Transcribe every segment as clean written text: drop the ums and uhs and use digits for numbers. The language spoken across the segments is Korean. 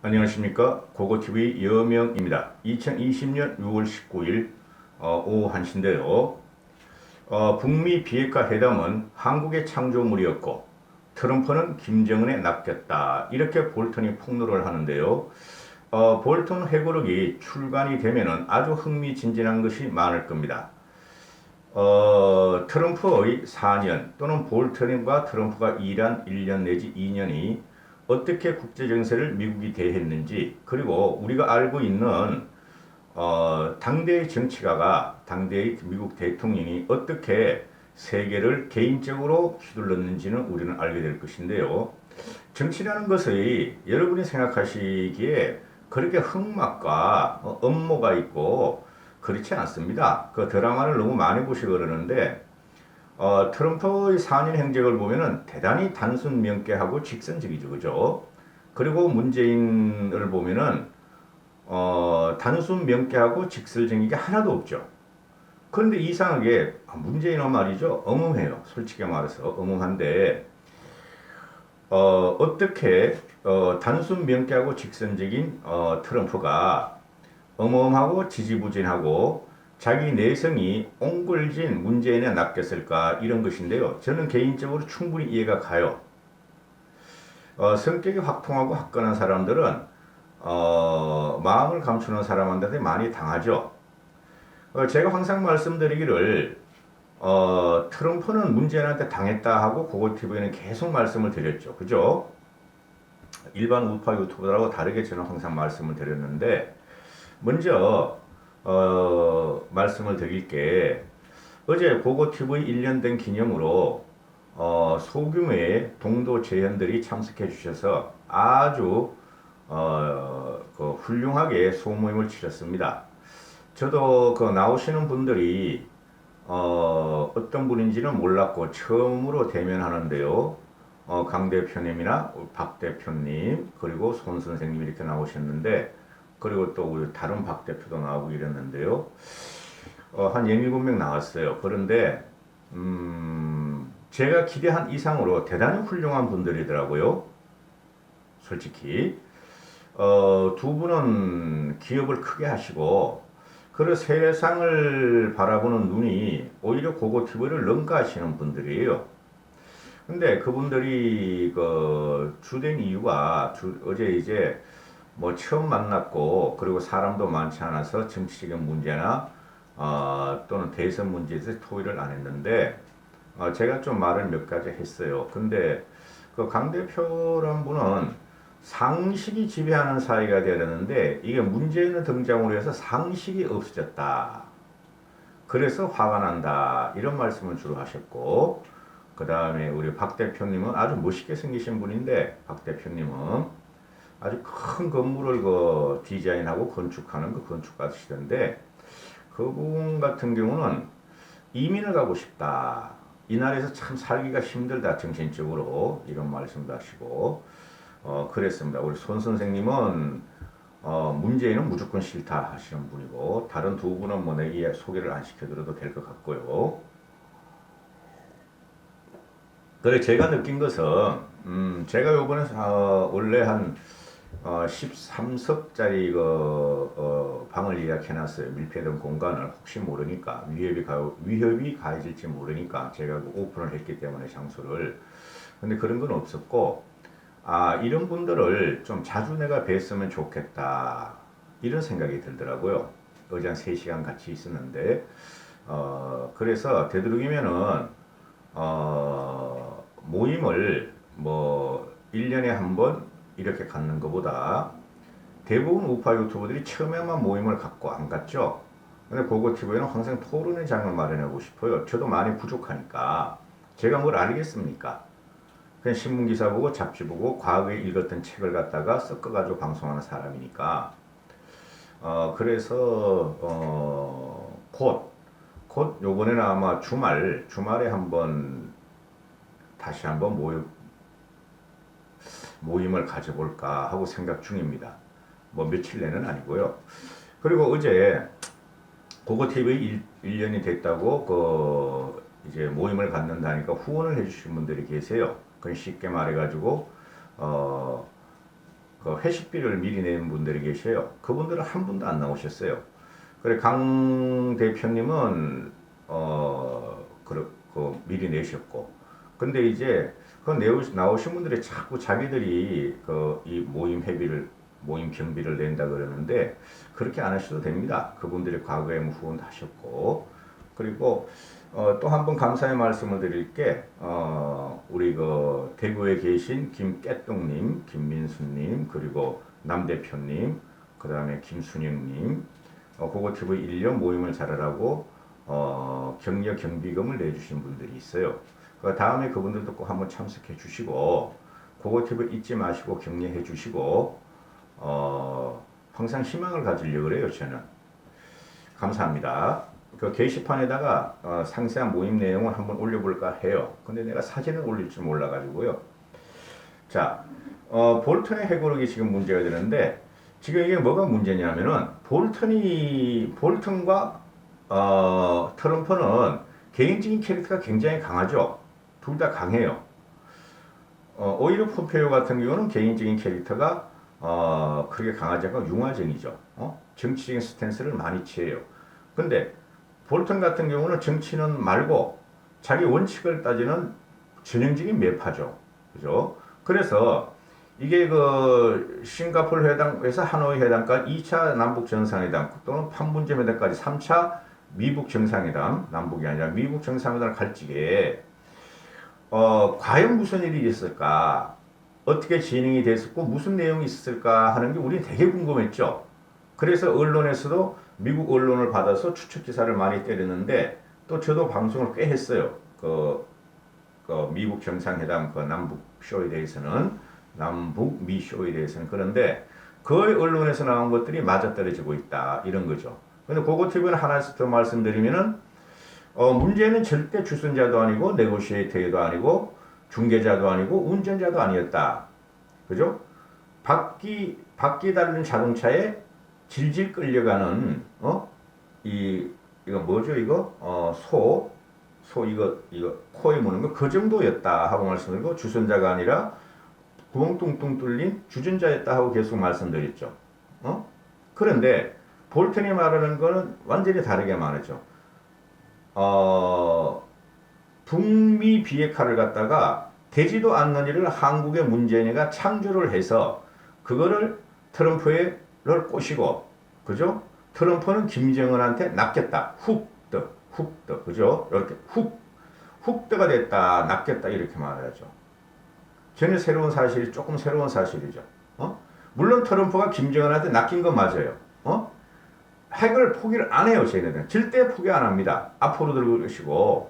안녕하십니까. 고고TV 여명입니다. 2020년 6월 19일 오후 1시인데요. 북미 비핵화 회담은 한국의 창조물이었고 트럼프는 김정은에 낚였다. 이렇게 볼턴이 폭로를 하는데요. 볼턴 회고록이 출간이 되면 아주 흥미진진한 것이 많을 겁니다. 트럼프의 4년 또는 볼턴과 트럼프가 일한 1년 내지 2년이 어떻게 국제정세를 미국이 대했는지, 그리고 우리가 알고 있는 당대의 정치가가, 당대의 미국 대통령이 어떻게 세계를 개인적으로 휘둘렀는지는 우리는 알게 될 것인데요. 정치라는 것이 여러분이 생각하시기에 그렇게 흑막과 음모가 있고 그렇지 않습니다. 그 드라마를 너무 많이 보시고 그러는데, 트럼프의 4년 행적을 보면은 대단히 단순 명쾌하고 직선적이죠, 그죠? 그리고 문재인을 보면은 단순 명쾌하고 직설적인 게 하나도 없죠. 그런데 이상하게 문재인은 말이죠, 엄음해요. 솔직히 말해서 엄음한데, 어떻게 단순 명쾌하고 직선적인 트럼프가 어마어마하고 지지부진하고 자기 내성이 옹골진 문재인에 낚였을까, 이런 것인데요. 저는 개인적으로 충분히 이해가 가요. 성격이 확통하고 화끈한 사람들은 마음을 감추는 사람한테 많이 당하죠. 제가 항상 말씀드리기를 트럼프는 문재인한테 당했다 하고 고고TV에는 계속 말씀을 드렸죠. 그죠? 일반 우파 유튜버들하고 다르게 저는 항상 말씀을 드렸는데, 먼저 말씀을 드릴 게, 어제 고고TV 1년 된 기념으로 소규모의 동도 재현들이 참석해 주셔서 아주 훌륭하게 소모임을 치렀습니다. 저도 그 나오시는 분들이 어떤 분인지는 몰랐고 처음으로 대면하는데요. 강 대표님이나 박 대표님, 그리고 손 선생님 이렇게 나오셨는데, 그리고 또 우리 다른 박 대표도 나오고 이랬는데요. 한 6, 7명 나왔어요. 그런데 제가 기대한 이상으로 대단히 훌륭한 분들이더라고요. 솔직히 두 분은 기업을 크게 하시고, 그리고 세상을 바라보는 눈이 오히려 고고TV를 능가하시는 분들이에요. 근데 그분들이 그 주된 이유가 어제 이제 뭐 처음 만났고, 그리고 사람도 많지 않아서 정치적인 문제나 또는 대선 문제에서 토의를 안 했는데, 제가 좀 말을 몇 가지 했어요. 근데 그 강 대표란 분은 상식이 지배하는 사회가 되야 되는데, 이게 문재인의 등장으로 해서 상식이 없어졌다. 그래서 화가 난다. 이런 말씀을 주로 하셨고, 그 다음에 우리 박 대표님은 아주 멋있게 생기신 분인데, 박 대표님은 아주 큰 건물을 그 디자인하고 건축하는 그 건축가시던데, 그분 같은 경우는 이민을 가고 싶다. 이 나라에서 참 살기가 힘들다, 정신적으로. 이런 말씀도 하시고, 그랬습니다. 우리 손 선생님은 문재인은 무조건 싫다 하시는 분이고, 다른 두 분은 뭐 내게 소개를 안 시켜드려도 될 것 같고요. 그래, 제가 느낀 것은, 제가 요번에 원래 한 13석짜리 방을 예약해놨어요. 밀폐된 공간을. 혹시 모르니까 위협이 가해질지 모르니까 제가 오픈을 했기 때문에, 장소를. 근데 그런 건 없었고, 이런 분들을 좀 자주 내가 뵀으면 좋겠다, 이런 생각이 들더라고요. 어제 한 3시간 같이 있었는데, 그래서 되도록이면은 모임을 뭐 1년에 한 번 이렇게 갖는 것보다, 대부분 우파 유튜버들이 처음에만 모임을 갖고 안 갔죠. 근데 고고TV는 항상 토론의 장을 마련하고 싶어요. 저도 많이 부족하니까. 제가 뭘 알겠습니까? 그냥 신문기사 보고 잡지 보고 과거에 읽었던 책을 갖다가 섞어가지고 방송하는 사람이니까. 그래서 곧 요번에는 아마 주말에 한번 다시 한번 모임을 가져볼까 하고 생각 중입니다. 뭐 며칠 내는 아니고요. 그리고 어제 고고TV 1년이 됐다고 이제 모임을 갖는다니까 후원을 해주신 분들이 계세요. 그건 쉽게 말해가지고 그 회식비를 미리 내는 분들이 계셔요. 그분들은 한 분도 안 나오셨어요. 그래 강 대표님은 그 미리 내셨고, 근데 이제 그 나오신 분들이 자꾸 자기들이 그 이 모임 경비를 낸다 그러는데 그렇게 안 하셔도 됩니다. 그분들이 과거에 뭐 후원하셨고, 그리고 또 한 번 감사의 말씀을 드릴게, 우리 그 대구에 계신 김깨똥님, 김민수님, 그리고 남 대표님, 그 다음에 김순영님, 고고TV 1년 모임을 잘하라고 격려 경비금을 내주신 분들이 있어요. 그 다음에 그분들도 꼭 한번 참석해 주시고, 고고TV 잊지 마시고 격려해 주시고, 항상 희망을 가지려고 그래요, 저는. 감사합니다. 그 게시판에다가 상세한 모임 내용을 한번 올려볼까 해요. 근데 내가 사진을 올릴 줄 몰라가지고요. 자, 볼턴의 해고록이 지금 문제가 되는데, 지금 이게 뭐가 문제냐면은, 볼턴과 트럼프는 개인적인 캐릭터가 굉장히 강하죠. 둘 다 강해요. 오히려 폼페이오 같은 경우는 개인적인 캐릭터가 그렇게 강하지 않고 융화적이죠. 정치적인 스탠스를 많이 취해요. 근데 볼턴 같은 경우는 정치는 말고 자기 원칙을 따지는 전형적인 매파죠. 그죠? 그래서 이게 그 싱가포르 회담에서 하노이 회담까지 2차 남북 정상회담 또는 판문점 회담까지 3차 미북 정상회담, 남북이 아니라 미북 정상회담을 갈 적에 과연 무슨 일이 있었을까? 어떻게 진행이 됐었고 무슨 내용이 있었을까 하는 게 우리는 되게 궁금했죠. 그래서 언론에서도 미국 언론을 받아서 추측 기사를 많이 때렸는데, 또 저도 방송을 꽤 했어요. 그 미국 정상회담 그 남북 쇼에 대해서는, 남북 미 쇼에 대해서는. 그런데 거의 언론에서 나온 것들이 맞아떨어지고 있다 이런 거죠. 근데 고고TV는 하나씩 더 말씀드리면은, 문제는 절대 주선자도 아니고 네고시에이터도 아니고 중개자도 아니고 운전자도 아니었다. 그죠? 바퀴 달린 자동차에 질질 끌려가는 이거 뭐죠 이거 이거 코에 무는 거 그 정도였다 하고 말씀드리고, 주선자가 아니라 구멍 뚱뚱 뚫린 주전자였다 하고 계속 말씀드렸죠. 그런데 볼턴이 말하는 거는 완전히 다르게 말하죠. 북미 비핵화를 갖다가 되지도 않는 일을 한국의 문재인이가 창조를 해서 그거를 트럼프를 꼬시고, 그죠? 트럼프는 김정은한테 낚였다. 훅더, 그죠? 이렇게 훅더가 됐다, 낚였다 이렇게 말하죠. 전혀 조금 새로운 사실이죠. 물론 트럼프가 김정은한테 낚인 건 맞아요. 핵을 포기를 안 해요, 쟤네들은. 절대 포기 안 합니다. 앞으로 들고 계시고,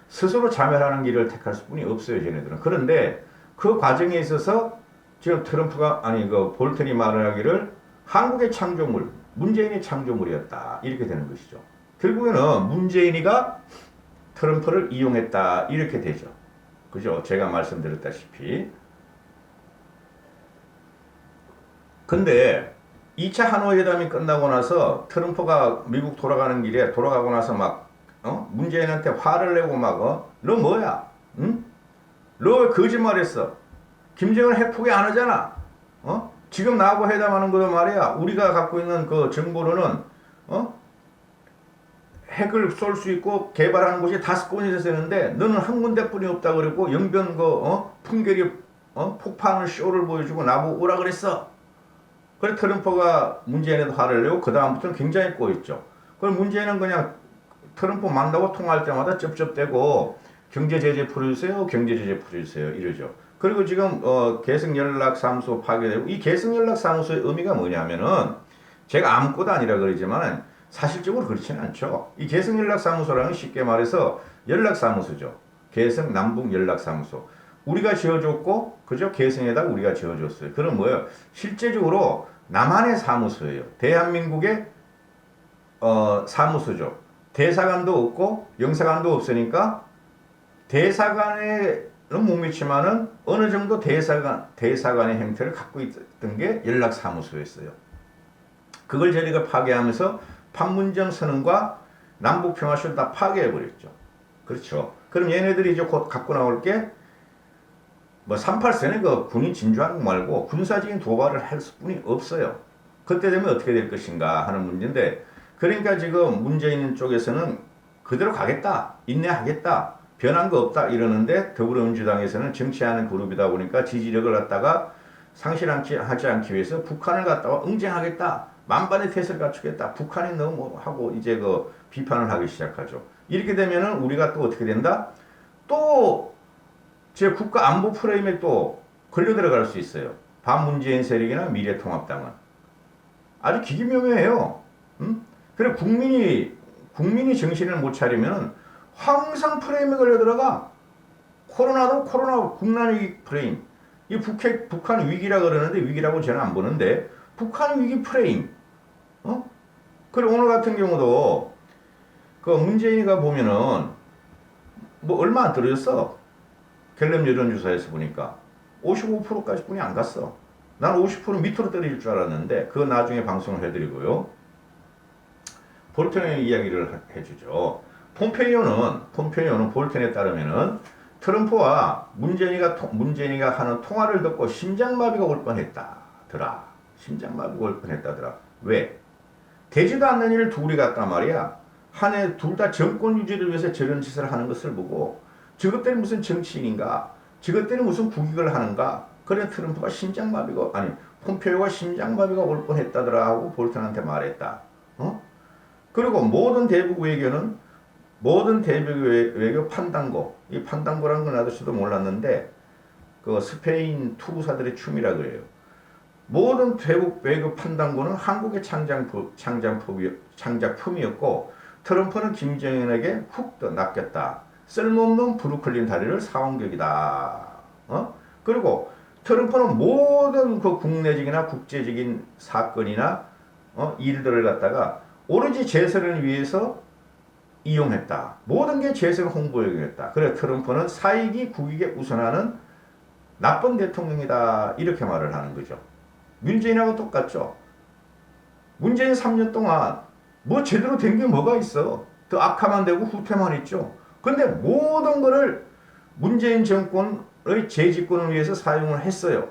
스스로 자멸하는 길을 택할 수뿐이 없어요, 쟤네들은. 그런데 그 과정에 있어서 지금 그 볼턴이 말하기를 한국의 창조물, 문재인의 창조물이었다. 이렇게 되는 것이죠. 결국에는 문재인이가 트럼프를 이용했다. 이렇게 되죠. 그죠? 제가 말씀드렸다시피. 근데 2차 하노이 회담이 끝나고 나서 트럼프가 미국 돌아가고 나서 막 문재인한테 화를 내고 막 너 뭐야? 응? 너 왜 거짓말했어? 김정은 핵 포기 안 하잖아. 지금 나하고 회담하는 거도 말이야. 우리가 갖고 있는 그 정보로는 핵을 쏠 수 있고 개발하는 곳이 5군이 되는데 너는 한 군데뿐이 없다 그랬고, 영변 풍계리 폭파하는 쇼를 보여주고 나보고 오라 그랬어. 그래 트럼프가 문재인에도 화를 내고 그 다음부터는 굉장히 꼬였죠. 그럼 문재인은 그냥 트럼프 만나고 통화할 때마다 쩝쩝대고 경제 제재 풀어주세요, 경제 제재 풀어주세요 이러죠. 그리고 지금 계승연락사무소 파괴되고, 이 계승연락사무소의 의미가 뭐냐면은, 제가 아무것도 아니라 그러지만 사실적으로 그렇지는 않죠. 이 계승연락사무소라는 쉽게 말해서 연락사무소죠. 계승 남북연락사무소. 우리가 지어줬고, 그죠? 계승에다가 우리가 지어줬어요. 그럼 뭐예요? 실제적으로 남한의 사무소예요. 대한민국의 사무소죠. 대사관도 없고 영사관도 없으니까, 대사관에는 못 미치만은 어느 정도 대사관의 형태를 갖고 있던 게 연락사무소였어요. 그걸 저희가 파괴하면서 판문점 선언과 남북평화쇼를 다 파괴해버렸죠. 그렇죠. 그럼 얘네들이 이제 곧 갖고 나올 게 뭐 38세는 그 군인 진주하는 거 말고 군사적인 도발을 할 수뿐이 없어요. 그때 되면 어떻게 될 것인가 하는 문제인데, 그러니까 지금 문재인 쪽에서는 그대로 가겠다, 인내하겠다, 변한 거 없다 이러는데, 더불어민주당에서는 정치하는 그룹이다 보니까 지지력을 갖다가 상실하지 않기 위해서 북한을 갖다가 응징하겠다, 만반의 태세를 갖추겠다, 북한이 너무 뭐 하고 이제 그 비판을 하기 시작하죠. 이렇게 되면은 우리가 또 어떻게 된다? 또 제 국가 안보 프레임에 또 걸려 들어갈 수 있어요. 반문재인 세력이나 미래통합당은 아주 기기묘묘해요. 그래 국민이 정신을 못 차리면 항상 프레임에 걸려 들어가. 코로나도 코로나 국난 위기 프레임. 이 북한 위기라 그러는데, 위기라고 저는 안 보는데 북한 위기 프레임. 그래 오늘 같은 경우도 그 문재인이가 보면은 뭐 얼마 안 떨어졌어. 갤럽 여론조사에서 보니까 55%까지 뿐이 안 갔어. 난 50% 밑으로 떨어질 줄 알았는데, 그거 나중에 방송을 해드리고요. 볼턴의 이야기를 해주죠. 폼페이오는 볼턴에 따르면은 트럼프와 문재인이가 하는 통화를 듣고 심장마비가 올 뻔했다더라. 심장마비가 올 뻔했다더라. 왜? 되지도 않는 일을 둘이 갔단 말이야. 한 해 둘 다 정권 유지를 위해서 저런 짓을 하는 것을 보고, 저것들이 무슨 정치인인가? 저것들이 무슨 국익을 하는가? 그래 트럼프가 폼페이오가 심장마비가 올 뻔했다더라 하고 볼턴한테 말했다. 그리고 모든 대북 외교 판단고, 이 판단고라는 건 나도 저도 몰랐는데 그 스페인 투구사들의 춤이라 그래요. 모든 대북 외교 판단고는 한국의 창작품이었고, 트럼프는 김정은에게 훅 더 낚였다. 쓸모없는 브루클린 다리를 사원격이다. 그리고 트럼프는 모든 그 국내적이나 국제적인 사건이나 일들을 갖다가 오로지 재선을 위해서 이용했다. 모든 게 재선 홍보용이었다. 그래 트럼프는 사익이 국익에 우선하는 나쁜 대통령이다. 이렇게 말을 하는 거죠. 문재인하고 똑같죠. 문재인 3년 동안 뭐 제대로 된 게 뭐가 있어. 더 악화만 되고 후퇴만 했죠. 근데 모든 거를 문재인 정권의 재집권을 위해서 사용을 했어요.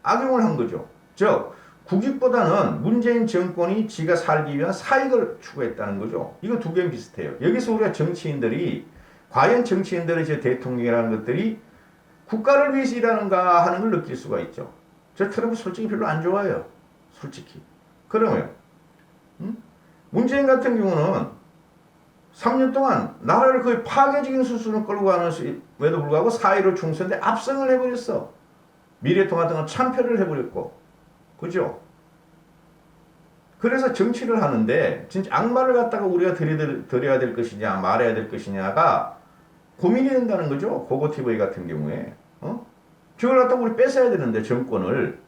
악용을 한 거죠. 즉 국익보다는 문재인 정권이 지가 살기 위한 사익을 추구했다는 거죠. 이거 두 개는 비슷해요. 여기서 우리가 과연 정치인들의 제 대통령이라는 것들이 국가를 위해서 일하는가 하는 걸 느낄 수가 있죠. 저 트럼프 솔직히 별로 안 좋아해요. 솔직히. 그러면 문재인 같은 경우는 3년 동안 나라를 거의 파괴적인 수순을 끌고 가는에도 불구하고 4.15 총선 때 압승을 해버렸어. 미래통합당은 참패를 해버렸고. 그죠? 그래서 정치를 하는데 진짜 악마를 갖다가 우리가 드려야 될 것이냐 말해야 될 것이냐가 고민이 된다는 거죠. 고고TV 같은 경우에. 저걸 갖다가 우리 뺏어야 되는데 정권을.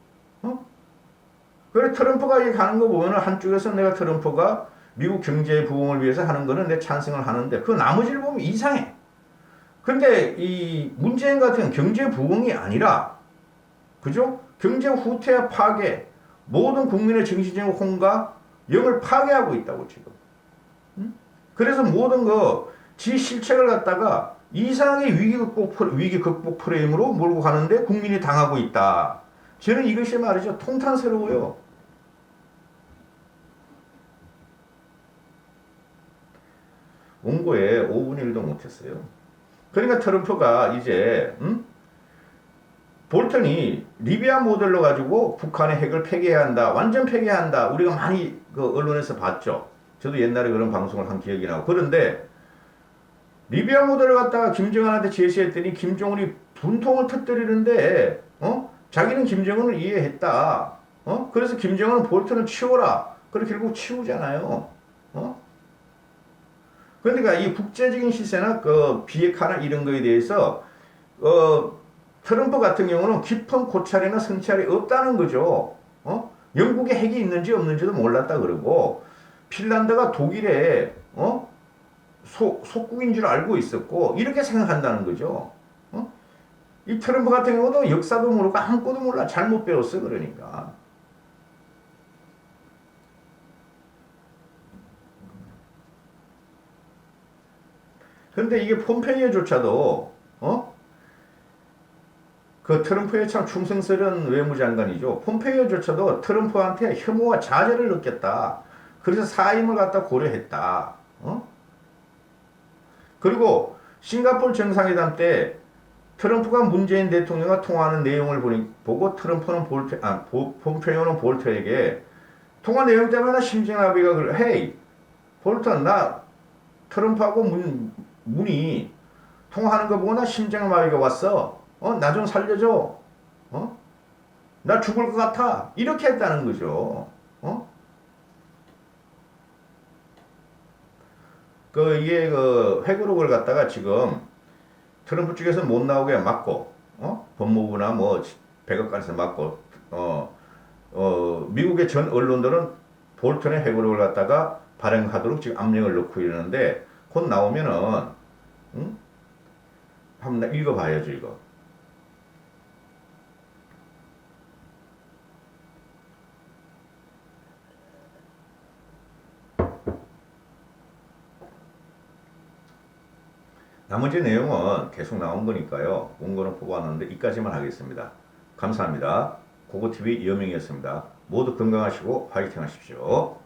그래 트럼프가 가는 거 보면 한쪽에서 내가 트럼프가 미국 경제 부흥을 위해서 하는 거는 내 찬성을 하는데, 그 나머지를 보면 이상해. 근데 이 문재인 같은 경제 부흥이 아니라, 그죠? 경제 후퇴와 파괴, 모든 국민의 정신적 혼과 영을 파괴하고 있다고 지금. 그래서 모든 지 실책을 갖다가 이상하게 위기 극복 프레임으로 몰고 가는데 국민이 당하고 있다. 저는 이것이 말이죠. 통탄스러워요. 원고에 5분의 1도 못했어요. 그러니까 트럼프가 이제 볼턴이 리비아 모델로 가지고 북한의 핵을 폐기해야 한다. 완전 폐기해야 한다. 우리가 많이 그 언론에서 봤죠. 저도 옛날에 그런 방송을 한 기억이 나고. 그런데 리비아 모델을 갖다가 김정은한테 제시했더니 김정은이 분통을 터뜨리는데 자기는 김정은을 이해했다. 그래서 김정은은 볼턴을 치워라. 그래 결국 치우잖아요. 그러니까 이 국제적인 시세나 그 비핵화나 이런 거에 대해서 트럼프 같은 경우는 깊은 고찰이나 성찰이 없다는 거죠. 영국에 핵이 있는지 없는지도 몰랐다 그러고, 핀란드가 독일에 속국인 줄 알고 있었고, 이렇게 생각한다는 거죠. 이 트럼프 같은 경우도 역사도 모르고 아무것도 몰라. 잘못 배웠어. 그러니까. 근데 이게 폼페이오조차도 그 트럼프에 참 충성스러운 외무장관이죠. 폼페이오조차도 트럼프한테 혐오와 자제를 느꼈다. 그래서 사임을 갖다 고려했다. 어? 그리고 싱가포르 정상회담 때 트럼프가 문재인 대통령과 통화하는 내용을 보고 트럼프는 폼페이오는 볼터에게 통화 내용 때문에 심정아비가 그래. 헤이, 볼터, 나 트럼프하고 문이 통화하는 거 보고 나 심장마비가 왔어. 나 좀 살려줘. 어? 나 죽을 것 같아. 이렇게 했다는 거죠. 이게 회고록을 갖다가 지금 트럼프 쪽에서 못 나오게 막고, 법무부나 뭐 백악관에서 막고, 미국의 전 언론들은 볼턴의 회고록을 갖다가 발행하도록 지금 압력을 넣고 이러는데 곧 나오면은, 응? 한번 읽어봐야죠 이거. 나머지 내용은 계속 나온 거니까요. 원고는 뽑아놨는데 이까지만 하겠습니다. 감사합니다. 고고TV 이영명이었습니다. 모두 건강하시고 파이팅 하십시오.